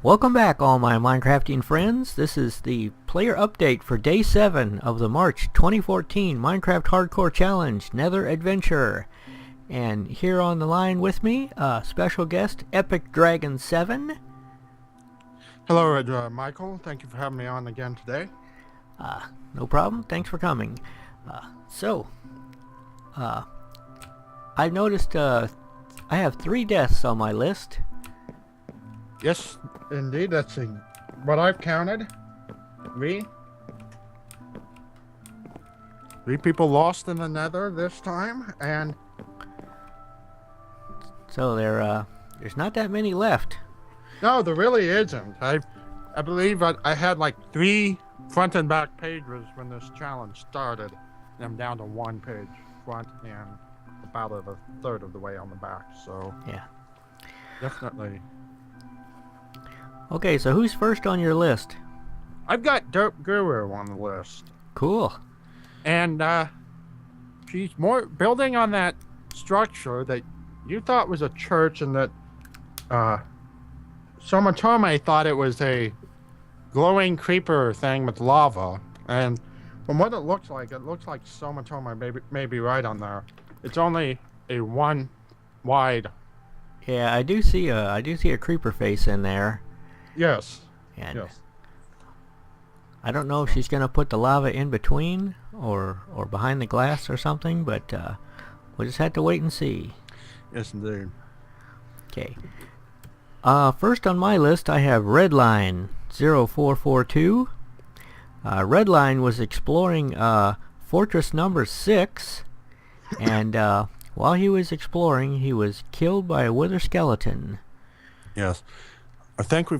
Welcome back, all my Minecrafting friends. This is the player update for Day 7 of the March 2014 Minecraft Hardcore Challenge Nether Adventure. And here on the line with me, special guest, Epic Dragon 7. Hello, Michael. Thank you for having me on again today. No problem. Thanks for coming. I've noticed I have 3 deaths on my list. Yes, indeed. That's what I've counted. Three people lost in the Nether this time, and so there's not that many left. No, there really isn't. I believe I had like 3 front and back pages when this challenge started, and I'm down to 1 page front and about a third of the way on the back. So yeah, definitely. Okay, so who's first on your list? I've got Dope Guru on the list. Cool. And she's more building on that structure that you thought was a church, and that Somatome thought it was a glowing creeper thing with lava. And from what it looks like Somatome may be right on there. It's only a 1 wide. Yeah, I do see a creeper face in there. Yes. And yes. I don't know if she's gonna put the lava in between or behind the glass or something, but we'll just have to wait and see. Yes, indeed. Okay. First on my list, I have Redline 0442. Redline was exploring Fortress number 6, and while he was exploring, he was killed by a wither skeleton. Yes. I think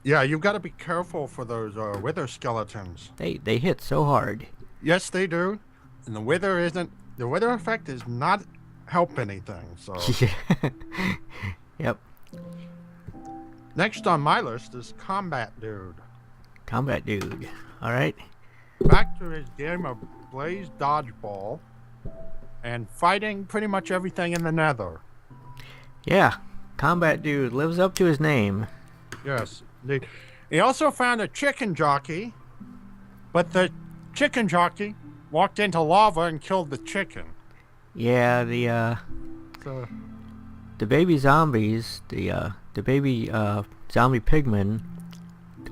you've got to be careful for those wither skeletons. They hit so hard. Yes, they do. And the wither effect does not help anything. So. Yep. Next on my list is Combat Dude. Combat Dude. All right. Back to his game of Blaze Dodgeball and fighting pretty much everything in the Nether. Yeah. Combat Dude lives up to his name. Yes, indeed. He also found a chicken jockey, but the chicken jockey walked into lava and killed the chicken. Yeah, the baby zombies, the baby zombie pigmen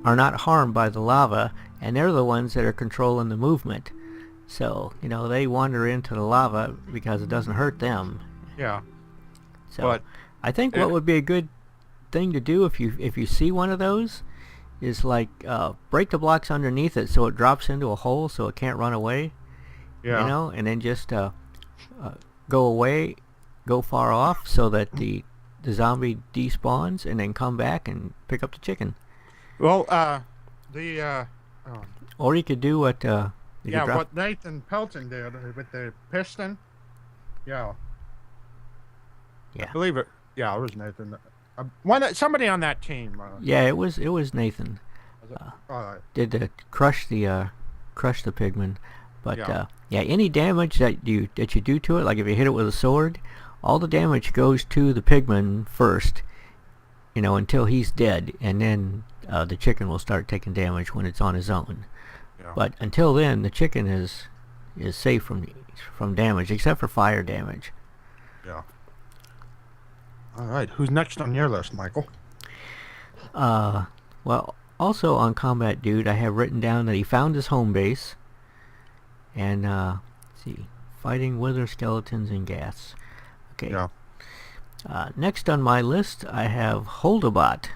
are not harmed by the lava, and they're the ones that are controlling the movement. So, they wander into the lava because it doesn't hurt them. Yeah. So, but I think what would be a good thing to do if you see one of those is like break the blocks underneath it so it drops into a hole so it can't run away. Yeah. And then just go far off so that the zombie despawns, and then come back and pick up the chicken. Well, or you could do what what Nathan Pelton did with the piston. Yeah. Yeah. I believe it. Yeah, it was Nathan. Somebody on that team. Yeah, it was Nathan. Did crush the pigman, but any damage that you do to it, like if you hit it with a sword, all the damage goes to the pigman first, until he's dead, and then the chicken will start taking damage when it's on his own. Yeah. But until then, the chicken is safe from damage, except for fire damage. Yeah. All right, who's next on your list, Michael? Well, also on Combat Dude, I have written down that he found his home base, and let's see, fighting wither skeletons and gas. Okay. Yeah. Next on my list, I have Holdabot.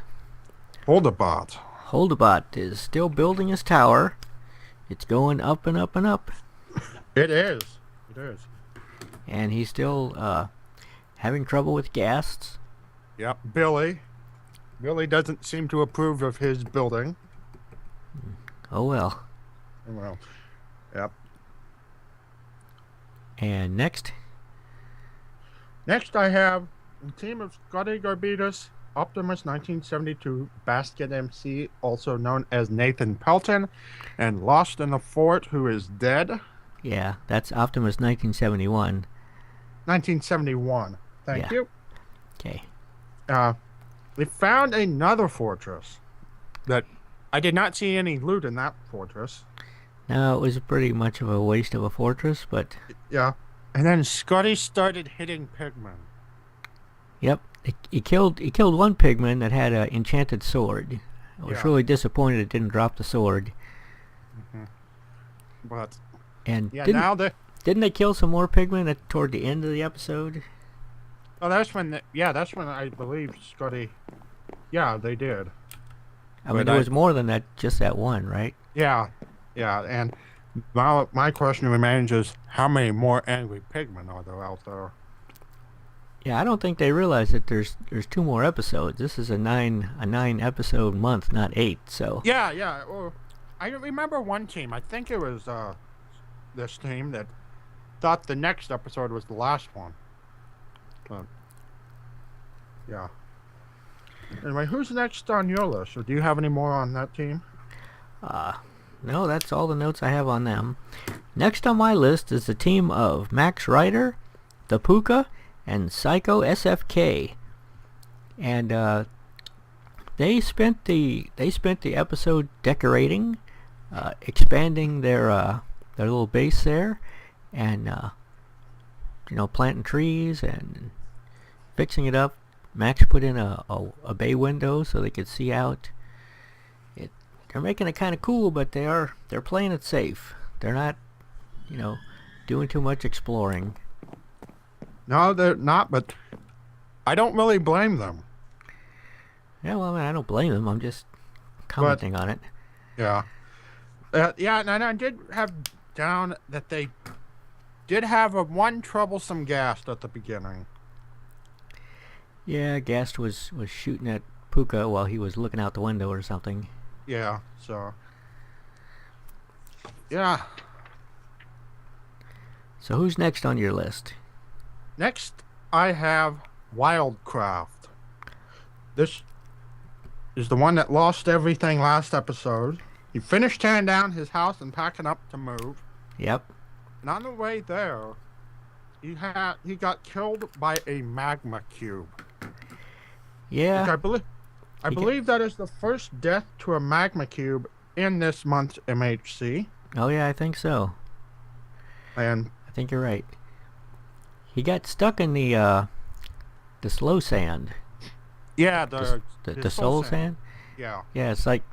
Holdabot is still building his tower. It's going up and up and up. It is. And he's still having trouble with ghasts. Yep. Billy doesn't seem to approve of his building. Oh well. Well. Yep. And next I have a team of Scotty Garbitas, Optimus 1972, Basket MC, also known as Nathan Pelton, and Lost in the Fort, who is dead. Yeah, that's Optimus 1971. 1971. Thank you. Okay. We found another fortress. that I did not see any loot in that fortress. No, it was pretty much of a waste of a fortress, but Yeah. And then Scotty started hitting pigmen. yep, he killed one pigman that had an enchanted sword. I was really disappointed it didn't drop the sword. Mm-hmm. But and yeah, didn't they kill some more pigmen toward the end of the episode? Oh, that's when I believe Scotty. Yeah, they did. I mean, there was more than that, just that one, right? Yeah, and my question remains is, how many more angry pigmen are there out there? Yeah, I don't think they realize that there's 2 more episodes. This is a 9 episode month, not 8. So yeah. Well, I remember one team. I think it was this team that thought the next episode was the last one. But yeah. Anyway, who's next on your list? Or do you have any more on that team? No, that's all the notes I have on them. Next on my list is the team of Max Rider, the Puka, and Psycho SFK. And they spent the episode decorating, expanding their little base there, and planting trees and fixing it up. Max put in a bay window so they could see out. They're making it kind of cool, but they're playing it safe. They're not, doing too much exploring. No, they're not, but I don't really blame them. Yeah, well, I mean, I don't blame them. I'm just commenting on it. Yeah. And I did have down that they did have one troublesome Ghast at the beginning. Yeah, Ghast was shooting at Puka while he was looking out the window or something. Yeah, so... Yeah. So who's next on your list? Next, I have Wildcraft. This is the one that lost everything last episode. He finished tearing down his house and packing up to move. Yep. And on the way there, he got killed by a magma cube. Yeah. I believe that is the first death to a magma cube in this month's MHC. Oh yeah, I think so. And I think you're right. He got stuck in the slow sand. Yeah, the soul sand. Yeah. Yeah, it's like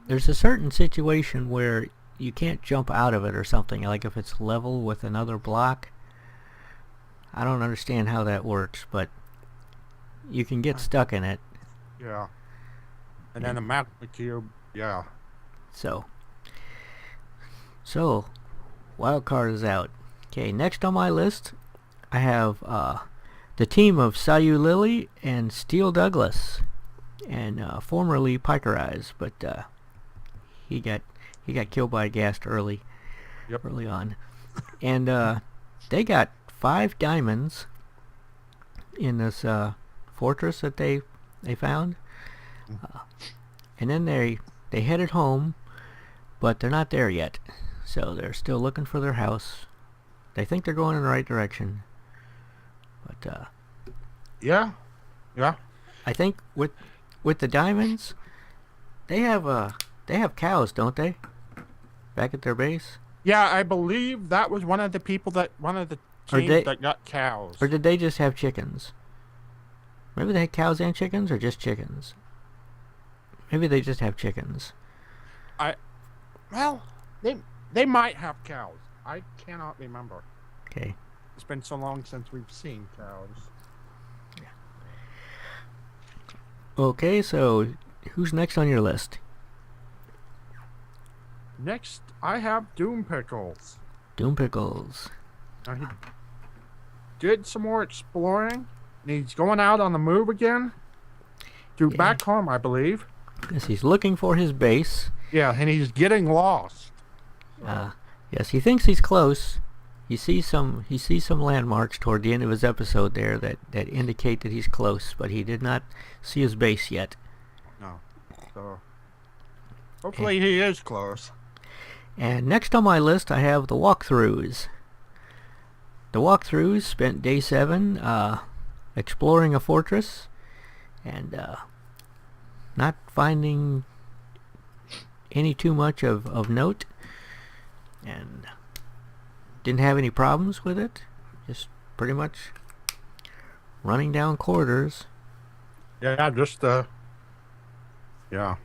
there's a certain situation where you can't jump out of it or something. Like if it's level with another block. I don't understand how that works, but you can get stuck in it. Yeah. And then the magma cube, yeah. So wild card is out. Okay, next on my list, I have the team of Sayu Lily and Steele Douglas, and formerly Piker Eyes, but he got killed by a Ghast early on, and they got 5 diamonds in this fortress that they found, and then they headed home, but they're not there yet, so they're still looking for their house. They think they're going in the right direction, but yeah. I think with the diamonds, they have cows, don't they? Back at their base. Yeah, I believe that was one of the teams that got cows. Or did they just have chickens? Maybe they had cows and chickens, or just chickens. Maybe they just have chickens. They might have cows. I cannot remember. Okay. It's been so long since we've seen cows. Yeah. Okay, so who's next on your list? Next, I have Doom Pickles. Doom Pickles. Now, he did some more exploring, and he's going out on the move again. Back home, I believe. Yes, he's looking for his base. Yeah, and he's getting lost. Yes, he thinks he's close. He sees some landmarks toward the end of his episode there that indicate that he's close, but he did not see his base yet. No. So hopefully he is close. And next on my list I have the walkthroughs. The walkthroughs spent day 7 exploring a fortress and not finding any too much of note, and didn't have any problems with it. Just pretty much running down corridors. Yeah, just yeah.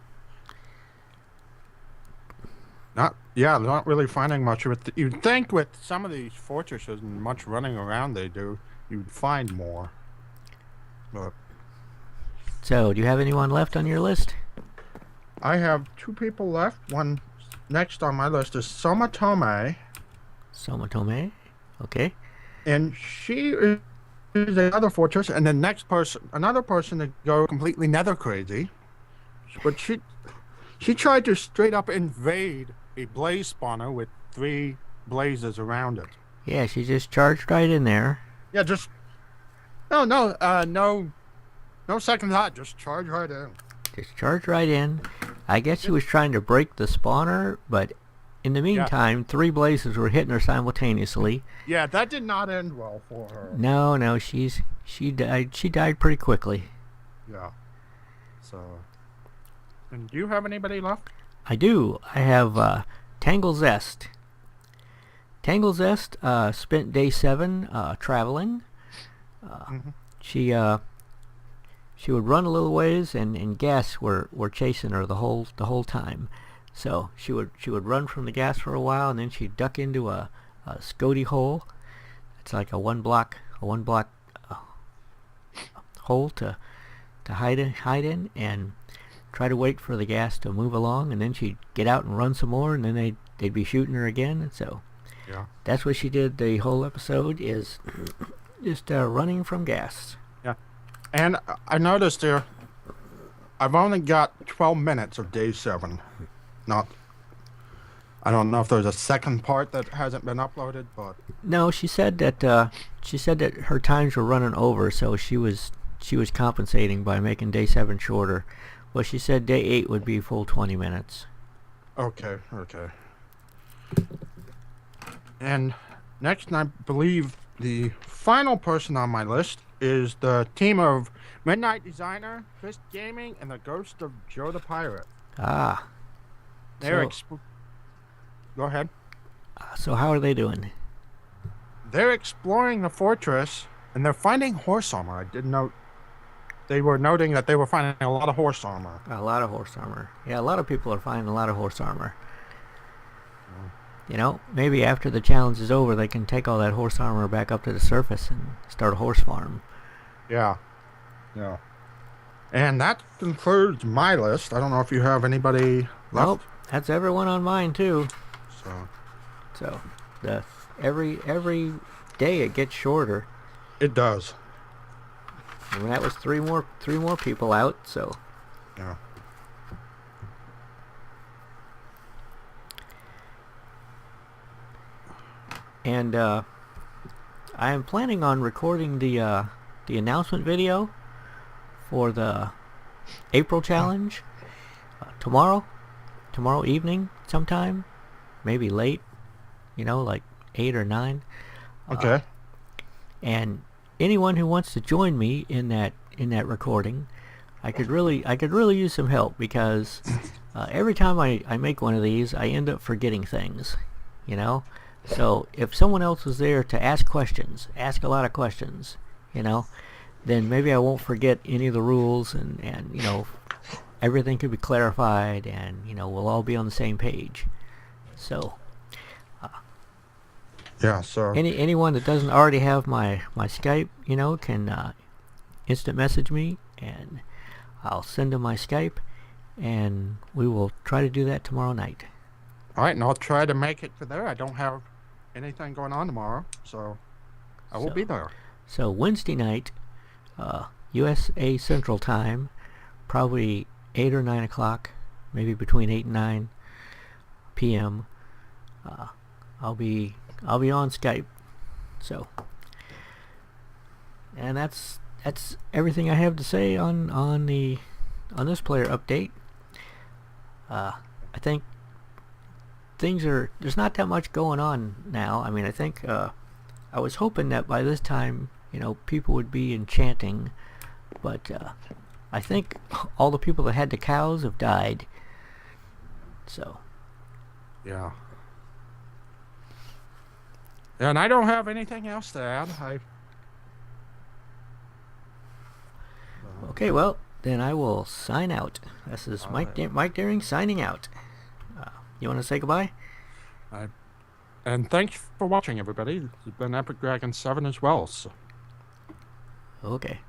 Not really finding much of it. You'd think with some of these fortresses and much running around they do, you'd find more. But So, do you have anyone left on your list? I have 2 people left. One next on my list is Somatome. Somatome? Okay. And she is another fortress, and the next person, another person to go completely nether crazy. But she tried to straight up invade a blaze spawner with 3 blazes around it. Yeah, she just charged right in there. Yeah, just no second thought. Just charge right in. Just charged right in. I guess she was trying to break the spawner, but in the meantime, 3 blazes were hitting her simultaneously. Yeah, that did not end well for her. No, she died pretty quickly. Yeah. So, and do you have anybody left? I do. I have Tangle Zest. Tangle Zest spent day 7 traveling. She would run a little ways, and gas were chasing her the whole time. So she would run from the gas for a while, and then she'd duck into a Scody hole. It's like a one block hole to hide in, and try to wait for the gas to move along, and then she'd get out and run some more, and then they'd be shooting her again. So yeah, that's what she did the whole episode, is just running from gas. Yeah, and I noticed here, I've only got 12 minutes of day 7. I don't know if there's a second part that hasn't been uploaded, but no, she said that her times were running over, so she was compensating by making day 7 shorter. Well, she said day 8 would be full 20 minutes. Okay. And next, I believe the final person on my list is the team of Midnight Designer, Fist Gaming, and the Ghost of Joe the Pirate. Ah. Go ahead. So how are they doing? They're exploring the fortress, and they're finding horse armor. I did note they were noting that they were finding a lot of horse armor. A lot of horse armor. Yeah, a lot of people are finding a lot of horse armor. You know, maybe after the challenge is over, they can take all that horse armor back up to the surface and start a horse farm. Yeah. And that concludes my list. I don't know if you have anybody left. Nope, that's everyone on mine too. So every day it gets shorter. It does. And that was three more people out. So yeah. And I am planning on recording the announcement video for the April challenge tomorrow evening sometime, maybe late, like 8 or 9. Okay. And anyone who wants to join me in that recording, I could really use some help, because every time I make one of these, I end up forgetting things, So if someone else was there to ask a lot of questions, then maybe I won't forget any of the rules, and everything could be clarified, and we'll all be on the same page. So yeah, so anyone that doesn't already have my Skype, can instant message me, and I'll send them my Skype, and we will try to do that tomorrow night. All right, and I'll try to make it for there. I don't have anything going on tomorrow, so I will be there. So Wednesday night, USA Central Time, probably 8 or 9 o'clock, maybe between 8 and 9 p.m. I'll be on Skype. So, and that's everything I have to say on this player update. I think there's not that much going on now. I mean, I think I was hoping that by this time, people would be enchanting, but I think all the people that had the cows have died. So. Yeah. And I don't have anything else to add. Okay, well, then I will sign out. This is Mike Daring signing out. You want to say goodbye? And thanks for watching, everybody. This has been Epic Dragon 7 as well. So. Okay.